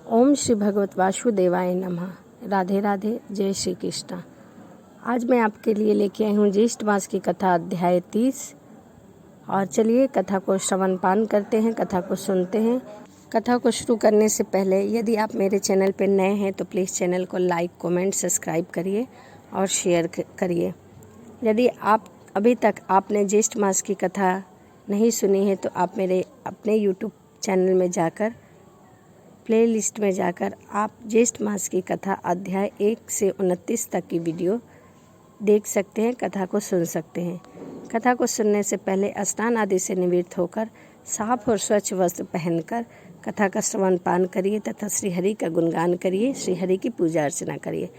ओम श्री भगवत वासुदेवाय नमः। राधे राधे, जय श्री कृष्ण। आज मैं आपके लिए लेके आई हूँ ज्येष्ठ मास की कथा अध्याय 30। और चलिए कथा को श्रवण पान करते हैं, कथा को सुनते हैं। कथा को शुरू करने से पहले यदि आप मेरे चैनल पर नए हैं तो प्लीज़ चैनल को लाइक, कमेंट, सब्सक्राइब करिए और शेयर करिए। यदि आप अभी तक आपने ज्येष्ठ मास की कथा नहीं सुनी है तो आप मेरे अपने यूट्यूब चैनल में जाकर प्लेलिस्ट में जाकर आप ज्येष्ठ मास की कथा अध्याय 1 से 29 तक की वीडियो देख सकते हैं, कथा को सुन सकते हैं। कथा को सुनने से पहले स्नान आदि से निवृत्त होकर साफ और स्वच्छ वस्त्र पहनकर कथा का श्रवण पान करिए तथा श्रीहरि का गुणगान करिए, श्रीहरि की पूजा अर्चना करिए।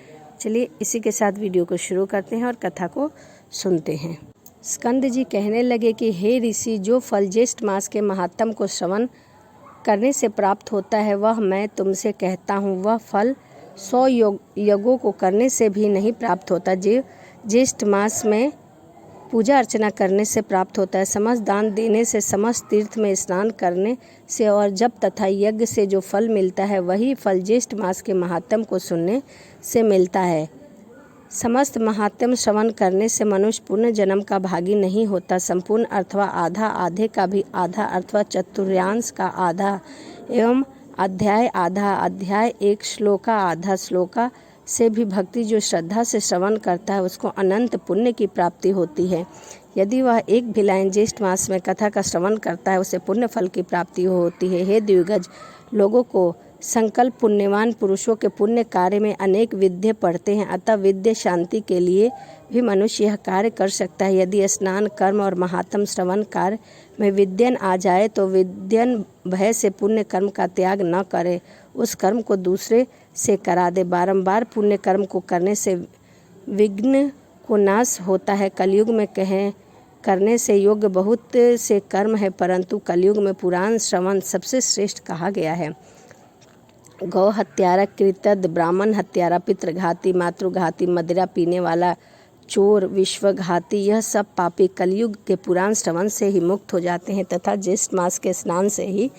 चलिए इसी के साथ वीडियो को शुरू करते हैं और कथा को सुनते हैं। स्कंद जी कहने लगे कि हे ऋषि, जो फल ज्येष्ठ मास के महात्म को श्रवण करने से प्राप्त होता है वह मैं तुमसे कहता हूँ। वह फल 100 यज्ञों को करने से भी नहीं प्राप्त होता जो ज्येष्ठ मास में पूजा अर्चना करने से प्राप्त होता है। समस्त दान देने से, समस्त तीर्थ में स्नान करने से और जप तथा यज्ञ से जो फल मिलता है वही फल ज्येष्ठ मास के महात्म को सुनने से मिलता है। समस्त महात्म श्रवण करने से मनुष्य पुनः जन्म का भागी नहीं होता। संपूर्ण अथवा आधा, आधे का भी आधा अथवा चतुर्थांश का आधा एवं अध्याय आधा, अध्याय 1 श्लोका आधा श्लोका से भी भक्ति जो श्रद्धा से श्रवण करता है उसको अनंत पुण्य की प्राप्ति होती है। यदि वह एक भी लाइन ज्येष्ठ मास में कथा का श्रवण करता है उसे पुण्य फल की प्राप्ति होती है। हे द्विगज लोगों को संकल्प पुण्यवान पुरुषों के पुण्य कार्य में अनेक विद्य पढ़ते हैं, अतः विद्य शांति के लिए भी मनुष्य यह कार्य कर सकता है। यदि स्नान, कर्म और महात्म श्रवण कार्य में विद्यन आ जाए तो विद्यन भय से पुण्य कर्म का त्याग न करे, उस कर्म को दूसरे से करा दे। बारंबार पुण्य कर्म को करने से विघ्न को नाश होता है। कलयुग में करने से योग्य बहुत से कर्म है, परंतु कलयुग में पुराण श्रवण सबसे श्रेष्ठ कहा गया है। गौ हत्यारा, कृतज्ञ, ब्राह्मण हत्यारा, पितृघाती, मातृघाती, मदिरा पीने वाला, चोर, विश्वघाती, यह सब पापी कलयुग के पुराण श्रवण से ही मुक्त हो जाते हैं तथा ज्येष्ठ मास के स्नान से ही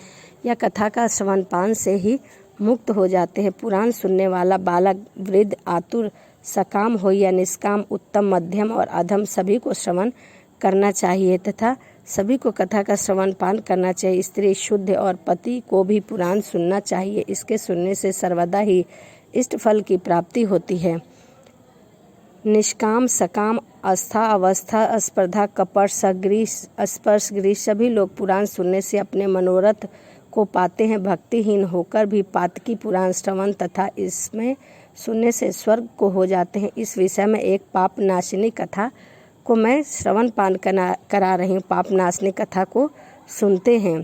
या कथा का श्रवण पान से ही मुक्त हो जाते हैं। पुराण सुनने वाला बालक, वृद्ध, आतुर, सकाम हो या निष्काम, उत्तम, मध्यम और अधम सभी को श्रवण करना चाहिए तथा सभी को कथा का श्रवण पान करना चाहिए। स्त्री, शुद्ध और पति को भी पुराण सुनना चाहिए। इसके सुनने से सर्वदा ही इष्ट फल की प्राप्ति होती है। निष्काम, सकाम, आस्था, अवस्था, स्पर्धा, कपट, सगृह, स्पर्शगृह सभी लोग पुराण सुनने से अपने मनोरथ को पाते हैं। भक्तिहीन होकर भी पातकी पुराण श्रवण तथा इसमें सुनने से स्वर्ग को हो जाते हैं। इस विषय में एक पाप नाशिनी कथा को मैं श्रवण पान करा रही हूँ। पाप नाशनी कथा को सुनते हैं।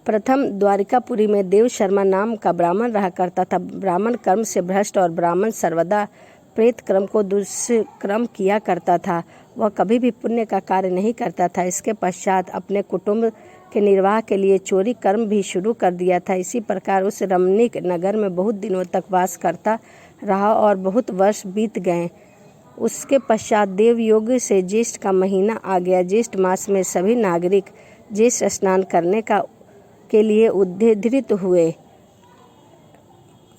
प्रथम द्वारिकापुरी में देव शर्मा नाम का ब्राह्मण रहा करता था। ब्राह्मण कर्म से भ्रष्ट और ब्राह्मण सर्वदा प्रेत कर्म को दुष्कर्म किया करता था। वह कभी भी पुण्य का कार्य नहीं करता था। इसके पश्चात अपने कुटुंब के निर्वाह के लिए चोरी कर्म भी शुरू कर दिया था। इसी प्रकार उस रमणीक नगर में बहुत दिनों तक वास करता रहा और बहुत वर्ष बीत गए। उसके पश्चात देव योग से ज्येष्ठ का महीना आ गया। ज्येष्ठ मास में सभी नागरिक ज्येष्ठ स्नान करने के लिए उद्धित हुए।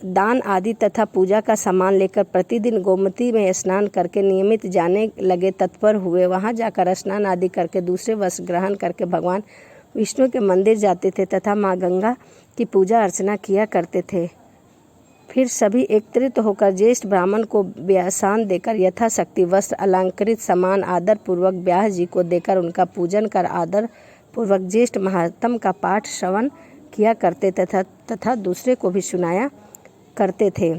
दान आदि तथा पूजा का सामान लेकर प्रतिदिन गोमती में स्नान करके नियमित जाने लगे, तत्पर हुए। वहां जाकर स्नान आदि करके दूसरे वस्त्र ग्रहण करके भगवान विष्णु के मंदिर जाते थे तथा माँ गंगा की पूजा अर्चना किया करते थे। फिर सभी एकत्रित होकर ज्येष्ठ ब्राह्मण को व्यासान देकर यथाशक्ति वस्त्र, अलंकृत सामान आदर पूर्वक व्यास जी को देकर उनका पूजन कर आदर पूर्वक ज्येष्ठ महात्म का पाठ श्रवण किया करते तथा दूसरे को भी सुनाया करते थे।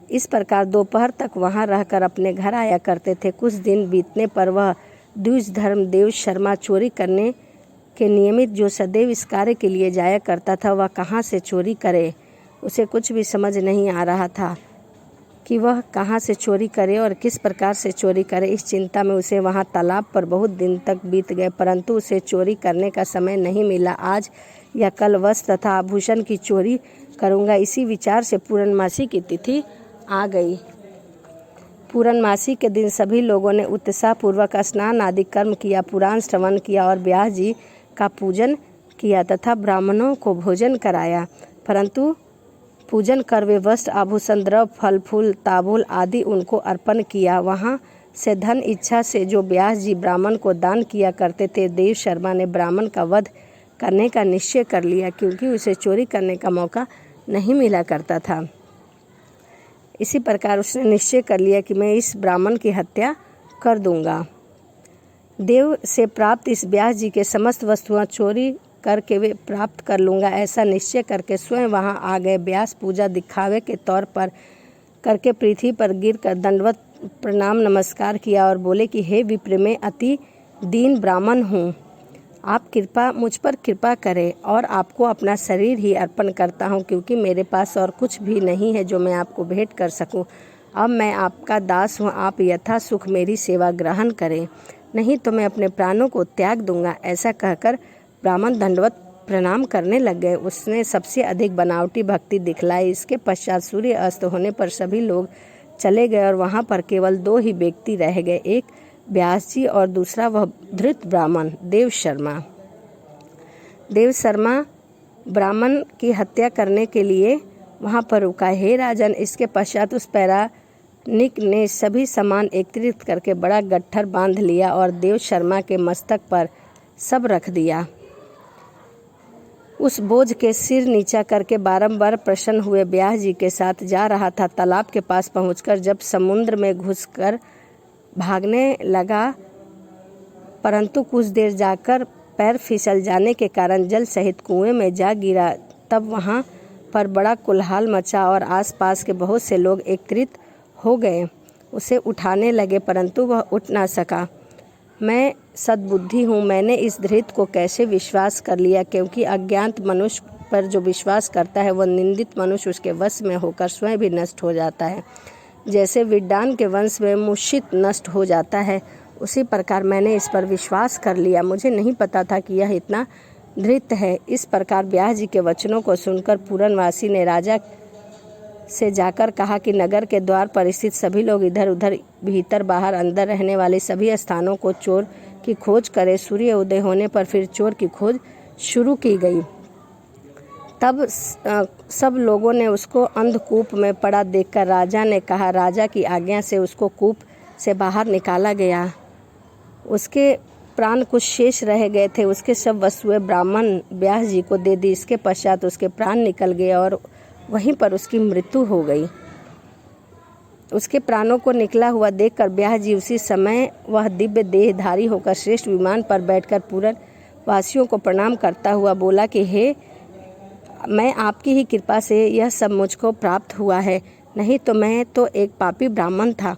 इस प्रकार दोपहर तक वहां रहकर अपने घर आया करते थे। कुछ दिन बीतने पर वह द्विज धर्म देव शर्मा चोरी करने के नियमित जो सदैव इस कार्य के लिए जाया करता था, वह कहाँ से चोरी करे। उसे कुछ भी समझ नहीं आ रहा था कि वह कहाँ से चोरी करे और किस प्रकार से चोरी करे। इस चिंता में उसे वहाँ तालाब पर बहुत दिन तक बीत गए, परंतु उसे चोरी करने का समय नहीं मिला। आज या कल वस्त्र तथा आभूषण की चोरी करूँगा, इसी विचार से पूर्णमासी की तिथि आ गई। पूर्णमासी के दिन सभी लोगों ने उत्साहपूर्वक स्नान आदि कर्म किया, पुराण श्रवण किया और व्यास जी का पूजन किया तथा ब्राह्मणों को भोजन कराया। परंतु पूजन कर वे वस्त्र आभूषण द्रव्य फल फूल तांबूल आदि उनको अर्पण किया। वहाँ से धन इच्छा से जो व्यास जी ब्राह्मण को दान किया करते थे, देव शर्मा ने ब्राह्मण का वध करने का निश्चय कर लिया, क्योंकि उसे चोरी करने का मौका नहीं मिला करता था। इसी प्रकार उसने निश्चय कर लिया कि मैं इस ब्राह्मण की हत्या कर दूंगा। देव से प्राप्त इस व्यास जी के समस्त वस्तुएं चोरी करके वे प्राप्त कर लूँगा, ऐसा निश्चय करके स्वयं वहाँ आ गए। व्यास पूजा दिखावे के तौर पर करके पृथ्वी पर गिरकर दंडवत प्रणाम नमस्कार किया और बोले कि हे विप्र, मैं अति दीन ब्राह्मण हूँ, आप मुझ पर कृपा करें और आपको अपना शरीर ही अर्पण करता हूँ, क्योंकि मेरे पास और कुछ भी नहीं है जो मैं आपको भेंट कर सकूँ। अब मैं आपका दास हूँ, आप यथा सुख मेरी सेवा ग्रहण करें, नहीं तो मैं अपने प्राणों को त्याग दूंगा। ऐसा कहकर ब्राह्मण दंडवत प्रणाम करने लग गए। उसने सबसे अधिक बनावटी भक्ति दिखलाई। इसके पश्चात सूर्य अस्त होने पर सभी लोग चले गए और वहाँ पर केवल 2 ही व्यक्ति रह गए, एक व्यास जी और दूसरा वह धृत ब्राह्मण देव शर्मा। देव शर्मा ब्राह्मण की हत्या करने के लिए वहाँ पर रुका। हे राजन, इसके पश्चात उस पैरानिक ने सभी सामान एकत्रित करके बड़ा गट्ठर बांध लिया और देव शर्मा के मस्तक पर सब रख दिया। उस बोझ के सिर नीचा करके बारंबार प्रसन्न हुए व्यास जी के साथ जा रहा था। तालाब के पास पहुंचकर जब समुद्र में घुसकर भागने लगा, परंतु कुछ देर जाकर पैर फिसल जाने के कारण जल सहित कुएं में जा गिरा। तब वहां पर बड़ा कोलाहल मचा और आसपास के बहुत से लोग एकत्रित हो गए। उसे उठाने लगे, परंतु वह उठ ना सका। मैं सद्बुद्धि हूँ, मैंने इस धृत को कैसे विश्वास कर लिया, क्योंकि अज्ञात मनुष्य पर जो विश्वास करता है वह निंदित मनुष्य उसके वश में होकर स्वयं भी नष्ट हो जाता है। जैसे विड्डान के वंश में मूषित नष्ट हो जाता है, उसी प्रकार मैंने इस पर विश्वास कर लिया। मुझे नहीं पता था कि यह इतना धृत है। इस प्रकार व्यास जी के वचनों को सुनकर पूरनवासी ने राजा से जाकर कहा कि नगर के द्वार पर स्थित सभी लोग इधर उधर भीतर बाहर अंदर रहने वाले सभी स्थानों को चोर की खोज करें। सूर्य उदय होने पर फिर चोर की खोज शुरू की गई। तब सब लोगों ने उसको अंधकूप में पड़ा देखकर राजा ने कहा, राजा की आज्ञा से उसको कूप से बाहर निकाला गया। उसके प्राण कुछ शेष रह गए थे, उसके सब वस्तुएं ब्राह्मण व्यास जी को दे दी। इसके पश्चात उसके प्राण निकल गए और वहीं पर उसकी मृत्यु हो गई। उसके प्राणों को निकला हुआ देखकर व्यास जी उसी समय वह दिव्य देहधारी होकर श्रेष्ठ विमान पर बैठकर पूरनवासियों को प्रणाम करता हुआ बोला कि हे, मैं आपकी ही कृपा से यह सब मुझको प्राप्त हुआ है, नहीं तो मैं तो एक पापी ब्राह्मण था।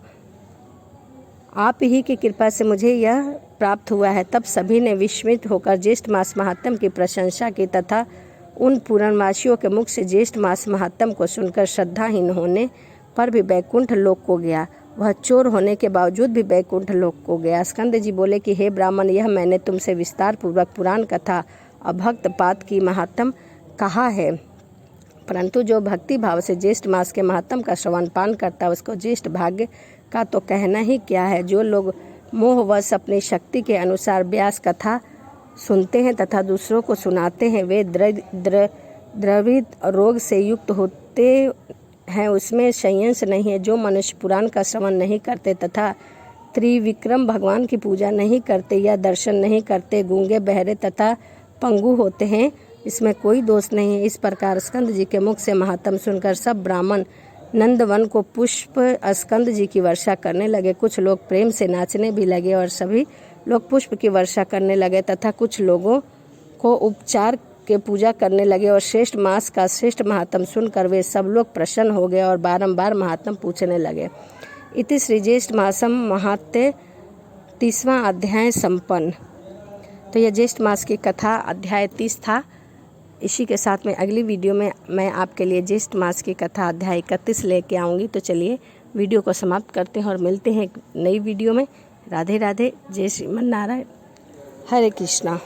आप ही की कृपा से मुझे यह प्राप्त हुआ है। तब सभी ने विस्मित होकर ज्येष्ठ मास महात्म की प्रशंसा की तथा उन पूरनवासियों के मुख से ज्येष्ठ मास महात्म को सुनकर श्रद्धाहीन होने पर भी बैकुंठ लोक को गया। वह चोर होने के बावजूद भी बैकुंठ लोक को गया। स्कंद जी बोले कि हे ब्राह्मण, यह मैंने तुमसे विस्तार पूर्वक पुराण कथा अभक्त पात की महात्म कहा है, परंतु जो भक्ति भाव से ज्येष्ठ मास के महात्म का श्रवण पान करता है उसको ज्येष्ठ भाग्य का तो कहना ही क्या है। जो लोग मोहवश अपनी शक्ति के अनुसार व्यास कथा सुनते हैं तथा दूसरों को सुनाते हैं, वे द्रवित रोग से युक्त होते हैं, उसमें संयंस नहीं है। जो मनुष्य पुराण का श्रवण नहीं करते तथा त्रिविक्रम भगवान की पूजा नहीं करते या दर्शन नहीं करते, गूंगे बहरे तथा पंगु होते हैं, इसमें कोई दोष नहीं है। इस प्रकार स्कंद जी के मुख से महात्म सुनकर सब ब्राह्मण नंदवन को पुष्प स्कंद जी की वर्षा करने लगे। कुछ लोग प्रेम से नाचने भी लगे और सभी लोग पुष्प की वर्षा करने लगे तथा कुछ लोगों को उपचार के पूजा करने लगे और श्रेष्ठ मास का श्रेष्ठ महात्म सुनकर वे सब लोग प्रसन्न हो गए और बारंबार महात्म पूछने लगे। इति श्री ज्येष्ठ मासम महात्म्य 30वां अध्याय संपन्न। तो यह ज्येष्ठ मास की कथा अध्याय 30 था। इसी के साथ में अगली वीडियो में मैं आपके लिए ज्येष्ठ मास की कथा अध्याय 31 लेके आऊँगी। तो चलिए वीडियो को समाप्त करते हैं और मिलते हैं एक नई वीडियो में। राधे राधे, जय श्रीमन नारायण, हरे कृष्णा।